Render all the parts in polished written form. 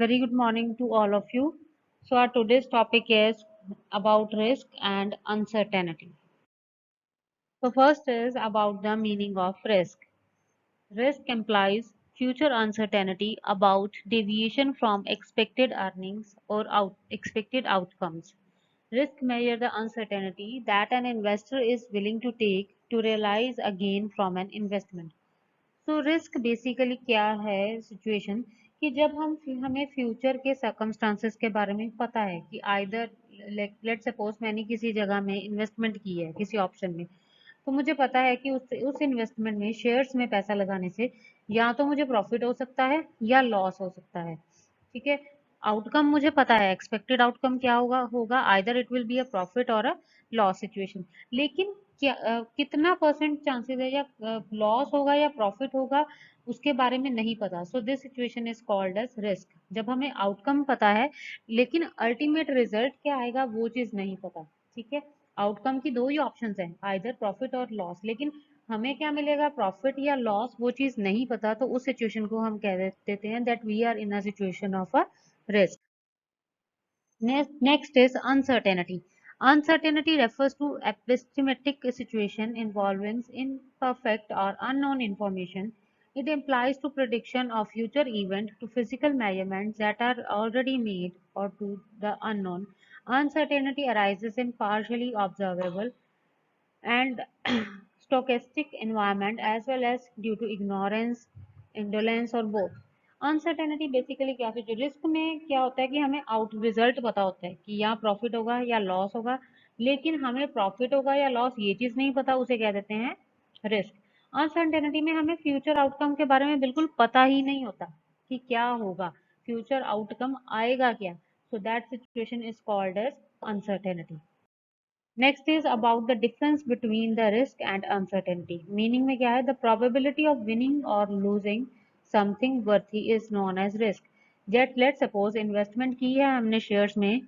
Very good morning to all of you. So our today's topic is about risk and uncertainty. So first is about the meaning of risk. Risk implies future uncertainty about deviation from expected earnings or expected outcomes. Risk measures the uncertainty that an investor is willing to take to realize a gain from an investment. तो risk basically क्या है situation कि जब हमें future के circumstances के बारे में पता है कि आइदर लेट सपोज मैंने किसी जगह में इन्वेस्टमेंट की है किसी ऑप्शन में, तो मुझे पता है कि उस इन्वेस्टमेंट में शेयर्स में पैसा लगाने से या तो मुझे प्रॉफिट हो सकता है या लॉस हो सकता है। ठीक है, आउटकम मुझे पता है, एक्सपेक्टेड आउटकम क्या होगा होगा either it will be a profit और अ लॉस सिचुएशन। लेकिन क्या कितना परसेंट चांसेस है या लॉस होगा या प्रॉफिट होगा उसके बारे में नहीं पता। So this situation is called as risk. जब हमें आउटकम पता है लेकिन अल्टीमेट रिजल्ट क्या आएगा वो चीज नहीं पता। ठीक है, आउटकम की दो ही ऑप्शंस हैं, आइदर प्रॉफिट और लॉस, लेकिन हमें क्या मिलेगा, प्रॉफिट या लॉस, वो चीज नहीं पता। तो उस सिचुएशन को हम कह देते हैं that we are in a situation of a risk. Next is uncertainty. Uncertainty refers to epistemic situation involving imperfect or unknown information. It implies to prediction of future event, to physical measurements that are already made, or to the unknown. Uncertainty arises in partially observable and stochastic environment as well as due to ignorance, indolence or both. Uncertainty basically क्या है, risk में क्या होता है कि हमें out result पता होता है कि यहाँ प्रॉफिट होगा या लॉस होगा, लेकिन हमें प्रॉफिट होगा या लॉस ये चीज नहीं पता, उसे कह देते हैं रिस्क। अनसर्टेनिटी में हमें फ्यूचर आउटकम के बारे में बिल्कुल पता ही नहीं होता कि क्या होगा, फ्यूचर आउटकम आएगा क्या। So that situation is called as uncertainty. Next is about the difference between the risk and uncertainty. Meaning में क्या है, द प्रोबेबिलिटी ऑफ विनिंग और losing something worthy is known as risk. जेट let suppose investment की है हमने shares में,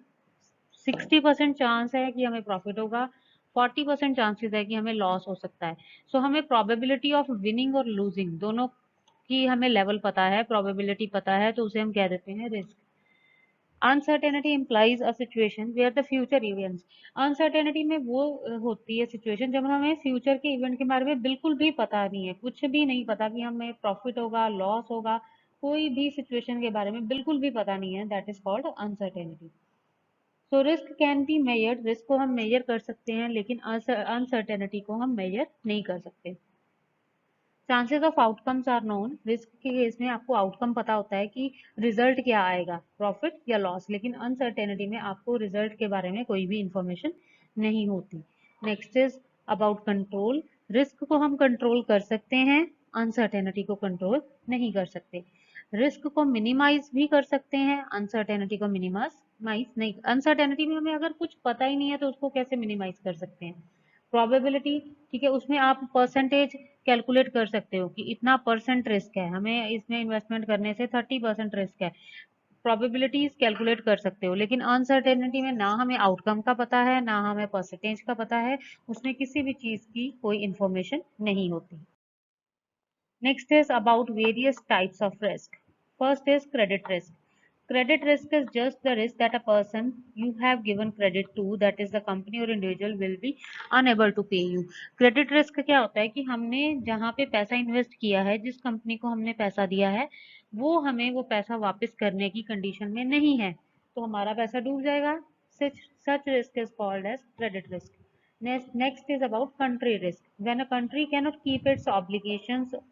60% chance है कि हमें प्रॉफिट होगा, 40% चांसेस है कि हमें लॉस हो सकता है। सो हमें प्रोबेबिलिटी ऑफ विनिंग और लूजिंग दोनों की हमें लेवल पता है, प्रोबेबिलिटी पता है, तो उसे हम कह देते हैं risk. Uncertainty implies a situation where the future events, uncertainty में वो होती है सिचुएशन जब हमें फ्यूचर के इवेंट के बारे में बिल्कुल भी पता नहीं है, कुछ भी नहीं पता कि हमें प्रॉफिट होगा लॉस होगा, कोई भी सिचुएशन के बारे में बिल्कुल भी पता नहीं है, that is called uncertainty. So risk can be measured, risk को हम मेजर कर सकते हैं लेकिन अनसर्टेनिटी को हम मेजर नहीं कर सकते। Chances of outcomes are known, risk के केस में आपको आउटकम पता होता है कि रिजल्ट क्या आएगा, प्रॉफिट या लॉस, लेकिन अनसर्टेनिटी में आपको रिजल्ट के बारे में कोई भी इंफॉर्मेशन नहीं होती। Next is about control. Risk को हम कंट्रोल कर सकते हैं, अनसर्टेनिटी को कंट्रोल नहीं कर सकते। रिस्क को मिनिमाइज भी कर सकते हैं, अनसर्टेनिटी को मिनिमाइज नहीं। अनसर्टेनिटी में हमें अगर कुछ पता ही नहीं है तो उसको कैसे मिनिमाइज कर सकते हैं। प्रोबेबिलिटी, ठीक है, उसमें आप परसेंटेज कैलकुलेट कर सकते हो कि इतना परसेंट रिस्क है, हमें इसमें इन्वेस्टमेंट करने से 30% रिस्क है, प्रोबेबिलिटीज कैलकुलेट कर सकते हो। लेकिन अनसर्टेनिटी में ना हमें आउटकम का पता है ना हमें परसेंटेज का पता है, उसमें किसी भी चीज की कोई इंफॉर्मेशन नहीं होती। Next is about various types of risk. First is credit risk. Credit risk is just the risk that a person you have given credit to, that is the company or individual, will be unable to pay you. Credit risk क्या होता है कि हमने जहाँ पे पैसा invest किया है, जिस कंपनी को हमने पैसा दिया है, वो हमें वो पैसा वापस करने की कंडीशन में नहीं है, तो हमारा पैसा डूब जाएगा। Such risk is called as credit risk. Next is about country risk. When a country cannot keep its obligations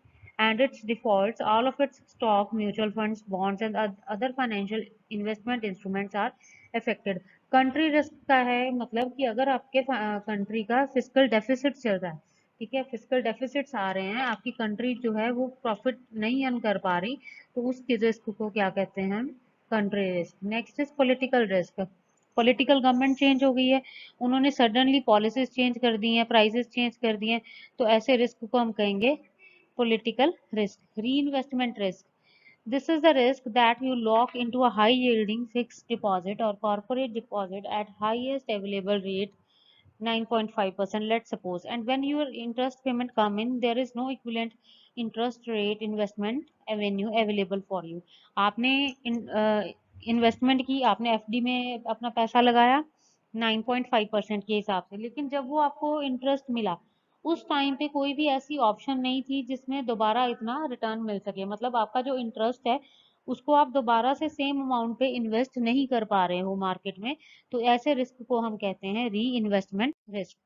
and its defaults, all of its stock, mutual funds, bonds and other financial investment instruments are affected. Country risk का है मतलब कि अगर आपके country का physical deficit चल रहा है, ठीक है, फिजिकल डेफिसिट्स आ रहे हैं, आपकी कंट्री जो है वो प्रॉफिट नहीं अर्न कर पा रही, तो उस रिस्क को क्या कहते हैं, country risk. Next is political risk. Political government change हो गई है, उन्होंने सडनली पॉलिसीज चेंज कर दी हैं, प्राइसेस चेंज कर दिए हैं, तो ऐसे रिस्क को हम कहेंगे political risk. Reinvestment risk. This is the risk that you lock into a high yielding fixed deposit or corporate deposit at highest available rate, 9.5%, let's suppose, and when your interest payment come in, there is no equivalent interest rate investment Avenue available for you. आपने investment की, आपने FD में अपना पैसा लगाया 9.5% के हिसाब से, लेकिन जब वो आपको इंटरेस्ट मिला उस टाइम पे कोई भी ऐसी ऑप्शन नहीं थी जिसमें दोबारा इतना रिटर्न मिल सके। मतलब आपका जो इंटरेस्ट है उसको आप दोबारा से सेम अमाउंट पे इन्वेस्ट नहीं कर पा रहे हो मार्केट में, तो ऐसे रिस्क को हम कहते हैं री investment risk.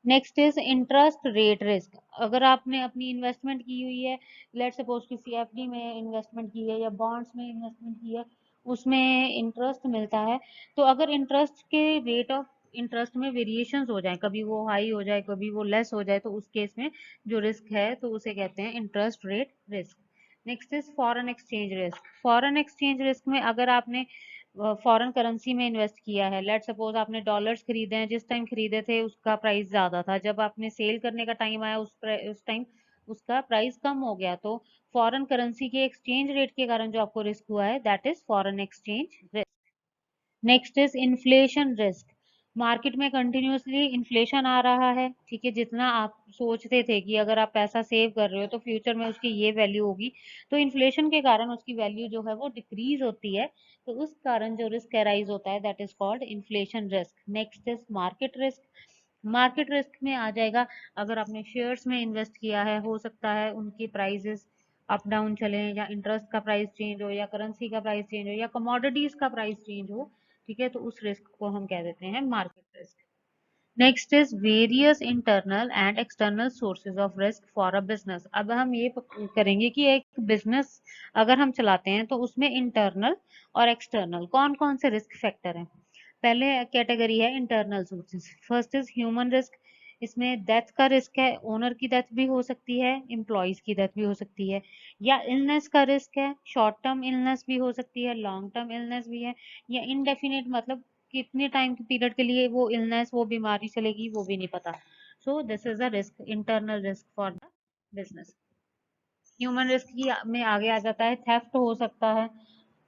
Next is interest rate risk. अगर आपने अपनी इन्वेस्टमेंट की हुई है, लेट सपोज किसी एफडी में इन्वेस्टमेंट की है या बॉन्ड्स में इन्वेस्टमेंट की है, उसमें इंटरेस्ट मिलता है, तो अगर इंटरेस्ट के रेट ऑफ इंटरेस्ट में वेरिएशंस हो जाए, कभी वो हाई हो जाए कभी वो लेस हो जाए, तो उस केस में जो रिस्क है तो उसे कहते हैं interest rate risk. Next is foreign exchange risk. Foreign exchange risk में अगर आपने फॉरेन करेंसी में इन्वेस्ट किया है, लेट सपोज आपने डॉलर्स खरीदे हैं, जिस टाइम खरीदे थे उसका प्राइस ज्यादा था, जब आपने सेल करने का टाइम आया उस टाइम उसका प्राइस कम हो गया, तो फॉरेन करेंसी के एक्सचेंज रेट के कारण जो आपको रिस्क हुआ है that is foreign exchange risk. Next is inflation risk. Market में कंटिन्यूअसली इन्फ्लेशन आ रहा है, ठीक है, जितना आप सोचते थे कि अगर आप पैसा सेव कर रहे हो तो फ्यूचर में उसकी ये वैल्यू होगी, तो इन्फ्लेशन के कारण उसकी वैल्यू जो है वो डिक्रीज होती है, तो उस कारण जो रिस्क अराइज होता है that is called inflation risk. Next is market risk. Market risk में आ जाएगा, अगर आपने शेयर्स में इन्वेस्ट किया है, हो सकता है उनकी प्राइसेस अप डाउन चले, या इंटरेस्ट का प्राइस चेंज हो, या करेंसी का प्राइस चेंज हो, या कमोडिटीज का प्राइस चेंज हो, ठीक है, तो उस रिस्क को हम कह देते हैं market risk. Next is various internal and external sources of risk for a business. अब हम ये करेंगे कि एक बिजनेस अगर हम चलाते हैं तो उसमें इंटरनल और एक्सटर्नल कौन कौन से रिस्क फैक्टर हैं। पहले कैटेगरी है internal sources. First is human risk. इसमें डेथ का रिस्क है, ओनर की डेथ भी हो सकती है, एम्प्लॉयज की डेथ भी हो सकती है, या इलनेस का रिस्क है, शॉर्ट टर्म इलनेस भी हो सकती है, लॉन्ग टर्म इलनेस भी है, या इनडेफिनेट मतलब कितने टाइम के पीरियड के लिए वो इलनेस वो बीमारी चलेगी वो भी नहीं पता। So this is a risk, internal risk for the business. Human risk की में आगे आ जाता है थेफ्ट हो सकता है,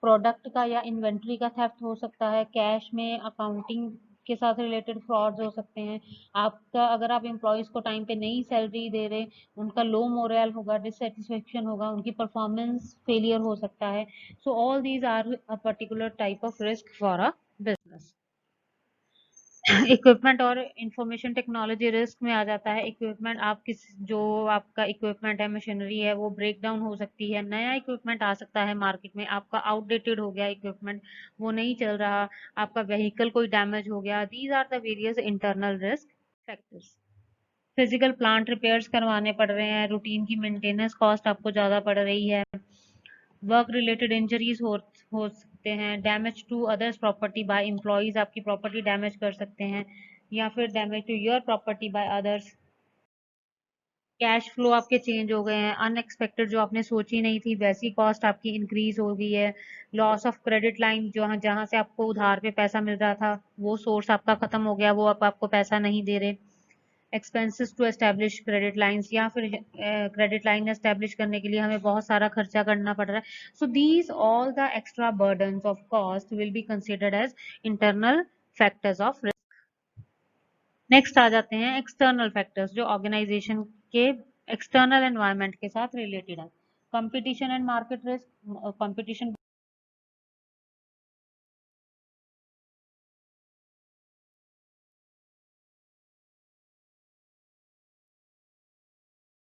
प्रोडक्ट का या इन्वेंट्री का थेफ्ट हो सकता है, कैश में अकाउंटिंग के साथ रिलेटेड फ्रॉड्स हो सकते हैं, आपका अगर आप एम्प्लॉयज को टाइम पे नहीं सैलरी दे रहे, उनका लो मोरल होगा, डिससेटिस्फेक्शन होगा, उनकी परफॉर्मेंस फेलियर हो सकता है। So all these are a particular type of risk for a business. Equipment और इंफॉर्मेशन टेक्नोलॉजी रिस्क में आ जाता है। इक्विपमेंट आप किस जो आपका इक्विपमेंट है, मशीनरी है, वो ब्रेक डाउन हो सकती है, नया इक्विपमेंट आ सकता है मार्केट में, आपका आउटडेटेड हो गया इक्विपमेंट, वो नहीं चल रहा, आपका व्हीकल कोई डैमेज हो गया। These are the various internal risk factors. Physical plant repairs करवाने पड़ रहे हैं, रूटीन की मेंटेनेंस कॉस्ट आपको ज़्यादा पड़ रही है, वर्क रिलेटेड इंजरीज हो सकते हैं, damage to others property by employees, आपकी प्रॉपर्टी डैमेज कर सकते हैं, या फिर damage to your property by others. Cash flow आपके चेंज हो गए हैं, अनएक्सपेक्टेड जो आपने सोची नहीं थी वैसी कॉस्ट आपकी इंक्रीज हो गई है, लॉस ऑफ क्रेडिट लाइन, जहाँ जहाँ से आपको उधार पे पैसा मिल रहा था वो सोर्स आपका खत्म हो गया, वो अब आपको पैसा नहीं दे रहे। Expenses to establish credit lines, या फिर क्रेडिट लाइन एस्टैब्लिश करने के लिए हमें बहुत सारा खर्चा करना पड़ रहा है। So these all the extra burdens of cost will be considered as internal factors of risk. Next आ जाते हैं एक्सटर्नल फैक्टर्स, जो ऑर्गेनाइजेशन के एक्सटर्नल एनवायरनमेंट के साथ रिलेटेड है। Competition and market risk. Competition